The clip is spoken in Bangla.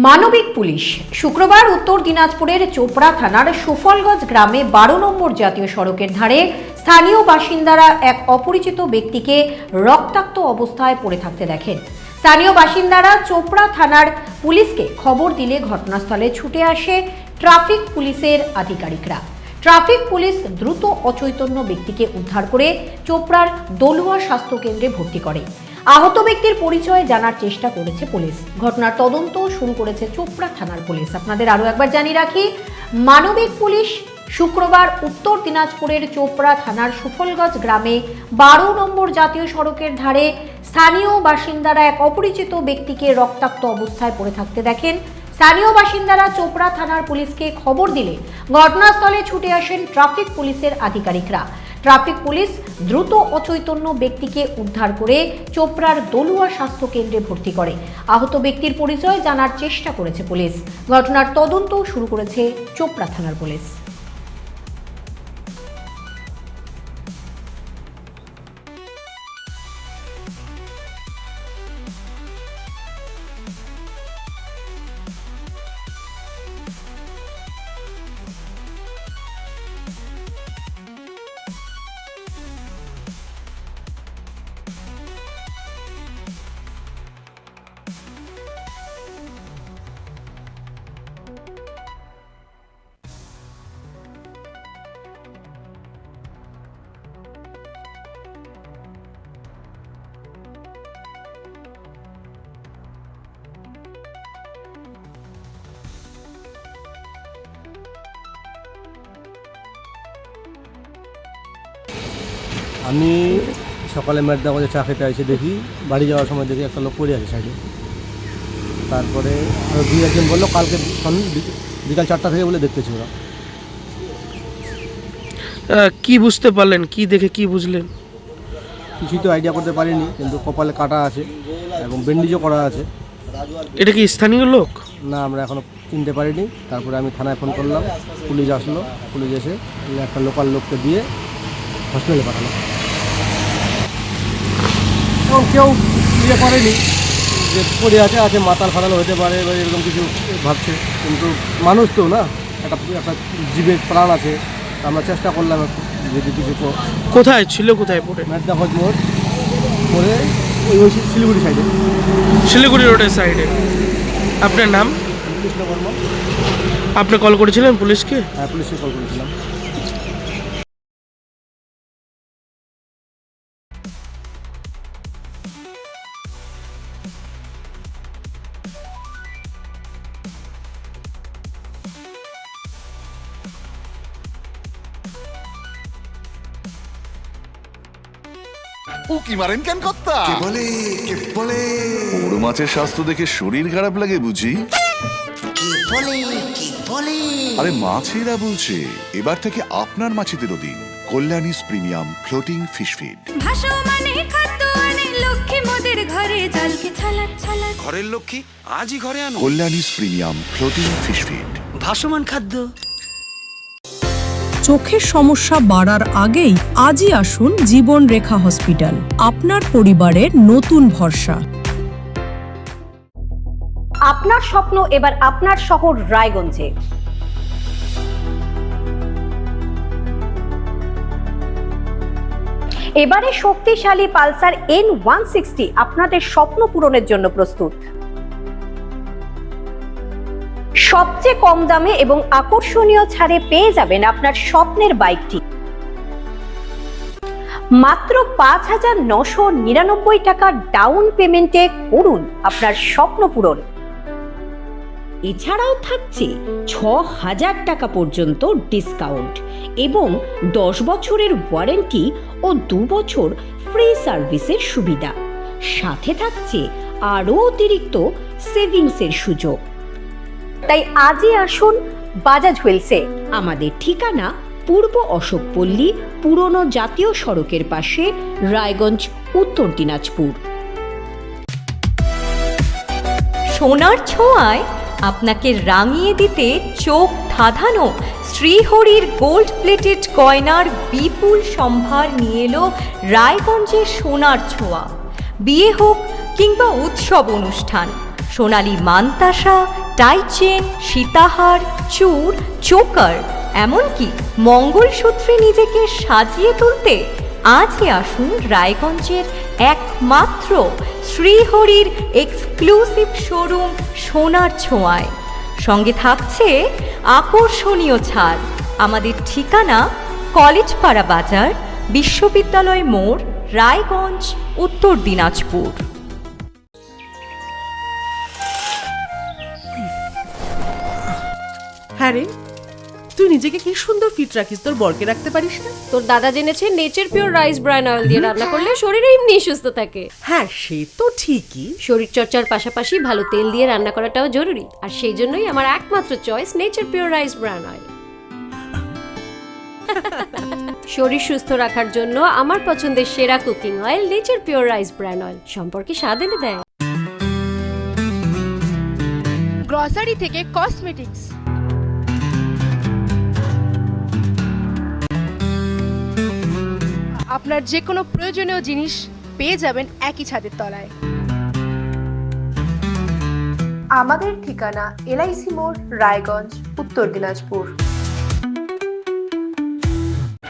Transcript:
মানবিক পুলিশ শুক্রবার উত্তর দিনাজপুরের চোপড়া থানার সুফলগঞ্জ গ্রামে 12 নম্বর জাতীয় সড়কের ধারে স্থানীয় বাসিন্দারা এক অপরিচিত ব্যক্তিকে রক্তাক্ত অবস্থায় পড়ে থাকতে দেখেন। স্থানীয় বাসিন্দারা চোপড়া থানার পুলিশকে খবর দিলে ঘটনাস্থলে ছুটে আসে ট্রাফিক পুলিশের আধিকারিকরা। ট্রাফিক পুলিশ দ্রুত অচৈতন্য ব্যক্তিকে উদ্ধার করে চোপড়ার দলুয়া স্বাস্থ্য কেন্দ্রে ভর্তি করে। আহত ব্যক্তির পরিচয় জানার চেষ্টা করেছে পুলিশ। ঘটনার তদন্ত শুরু করেছে চোপড়া থানার পুলিশ। আপনাদের আরও একবার জানিয়ে রাখি, মানবিক পুলিশ শুক্রবার উত্তর দিনাজপুরের চোপড়া থানার সুফলগঞ্জ গ্রামে 12 নম্বর জাতীয় সড়কের ধারে স্থানীয় বাসিন্দারা এক অপরিচিত ব্যক্তিকে রক্তাক্ত অবস্থায় পড়ে থাকতে দেখেন। স্থানীয় বাসিন্দারা চোপড়া থানার পুলিশকে খবর দিলে ঘটনাস্থলে ছুটে আসেন ট্রাফিক পুলিশের আধিকারিকরা। ট্রাফিক পুলিশ দ্রুত অচৈতন্য ব্যক্তিকে উদ্ধার করে চোপড়ার দলুয়া স্বাস্থ্য কেন্দ্রে ভর্তি করে। আহত ব্যক্তির পরিচয় জানার চেষ্টা করেছে পুলিশ। ঘটনার তদন্ত শুরু করেছে চোপড়া থানার পুলিশ। আমি সকালে মেটদা বাজে চা খেতে এসে দেখি, বাড়ি যাওয়ার সময় দেখি একটা লোক পড়ে আছে সাইডে। তারপরে আরও 2-1 বললো কালকে বিকাল 4টা থেকে বলে দেখতেছি ওরা। কি বুঝতে পারলেন, কি দেখে কি বুঝলেন? কিছুই তো আইডিয়া করতে পারিনি, কিন্তু কপালে কাটা আছে এবং ব্যান্ডেজও করা আছে। এটা কি স্থানীয় লোক? না, আমরা এখনও চিনতে পারিনি। তারপরে আমি থানায় ফোন করলাম, পুলিশ আসলো। পুলিশ এসে একটা লোকাল লোককে দিয়ে হসপিটালে পাঠালো। এবং কেউ ইয়ে করেনি যে পড়ে আছে মাতাল ফাতাল হতে পারে বা এরকম কিছু ভাবছে, কিন্তু মানুষ তো না, একটা জীবের প্রাণ আছে। আমরা চেষ্টা করলাম একটু যদি কিছু। কোথায় ছিল, কোথায় পড়ে? মেটদা হজ মোড় পরে ওই শিলিগুড়ি সাইডে, শিলিগুড়ি রোডের সাইডে। আপনার নাম? কৃষ্ণ বর্মা। আপনি কল করেছিলেন পুলিশকে? হ্যাঁ, পুলিশকে কল করেছিলাম। উকি মারেন কেন কর্তা? কে বলে বড় মাছের স্বাস্থ্য দেখে শরীর খারাপ লাগে বুঝি? আরে মাছেরা বলছে, এবার থেকে আপনার মাছেদেরও দিন কল্যাণীস প্রিমিয়াম ফ্লোটিং ফিশ ফিড। ঘরের লক্ষ্মী আজই ঘরে আনো কল্যাণীস প্রিমিয়াম ফ্লোটিং ফিশ ফিড, ভাসমান খাদ্য। চোখের সমস্যা বাড়ার আগেই আজই আসুন জীবন রেখা হসপিটাল, আপনার পরিবারের নতুন ভরসা। আপনার স্বপ্ন এবার আপনার শহর রায়গঞ্জে। এবারে শক্তিশালী পালসার N160 আপনাদের স্বপ্ন পূরণের জন্য প্রস্তুত। সবচেয়ে কম দামে এবং আকর্ষণীয় ছাড়ে পেয়ে যাবেন আপনার স্বপ্নের বাইকটি। মাত্র 5,999 টাকা ডাউন পেমেন্টে করুন আপনার স্বপ্ন পূরণ। এছাড়াও থাকছে 6,000 টাকা পর্যন্ত ডিসকাউন্ট এবং 10 বছরের ওয়ারেন্টি ও 2 বছর ফ্রি সার্ভিসের সুবিধা। সাথে থাকছে আরও অতিরিক্ত সেভিংসের সুযোগ। তাই আজই আসুন বাজাজ হুইলসে। আমাদের ঠিকানা পূর্ব অশোকপল্লী, পুরনো জাতীয় সড়কের পাশে, রায়গঞ্জ, উত্তর দিনাজপুর। সোনার ছোঁয়ায় আপনাকে রাঙিয়ে দিতে চোখ ধাঁধানো শ্রীহরির গোল্ড প্লেটেড গয়নার বিপুল সম্ভার নিয়ে এলো রায়গঞ্জের সোনার ছোঁয়া। বিয়ে হোক কিংবা উৎসব অনুষ্ঠান, সোনালী মানতাসা, টাইচেন, সীতাহার, চূড়, চোকার, এমনকি মঙ্গলসূত্রে নিজেকে সাজিয়ে তুলতে আজই আসুন রায়গঞ্জের একমাত্র শ্রীহরির এক্সক্লুসিভ শোরুম সোনার ছোঁয়ায়। সঙ্গে থাকছে আকর্ষণীয় ছাড়। আমাদের ঠিকানা কলেজপাড়া বাজার, বিশ্ববিদ্যালয় মোড়, রায়গঞ্জ, উত্তর দিনাজপুর। হ্যাঁ রে, তুই নিজেকে কি সুন্দর ফিট রাখিস, তোর বরকে রাখতে পারিস না? তোর দাদা জেনেছে nature pure rice bran oil দিয়ে রান্না করলে শরীর এমনি সুস্থ থাকে। হ্যাঁ, সে তো ঠিকই। শরীর চর্চার পাশাপাশি ভালো তেল দিয়ে রান্না করাটাও জরুরি, আর সেই জন্যই আমার একমাত্র choice nature pure rice bran oil. শরীর সুস্থ রাখার জন্য আমার পছন্দের সেরা cooking oil nature pure rice bran oil, সম্পর্কে স্বাদ এনে দেয়। গ্রসারি থেকে কসমেটিক্স, আপনার যে কোনো প্রয়োজনীয় জিনিস পেয়ে যাবেন একই ছাদের তলায়। আমাদের ঠিকানা LIC মোড়, রায়গঞ্জ, উত্তর দিনাজপুর।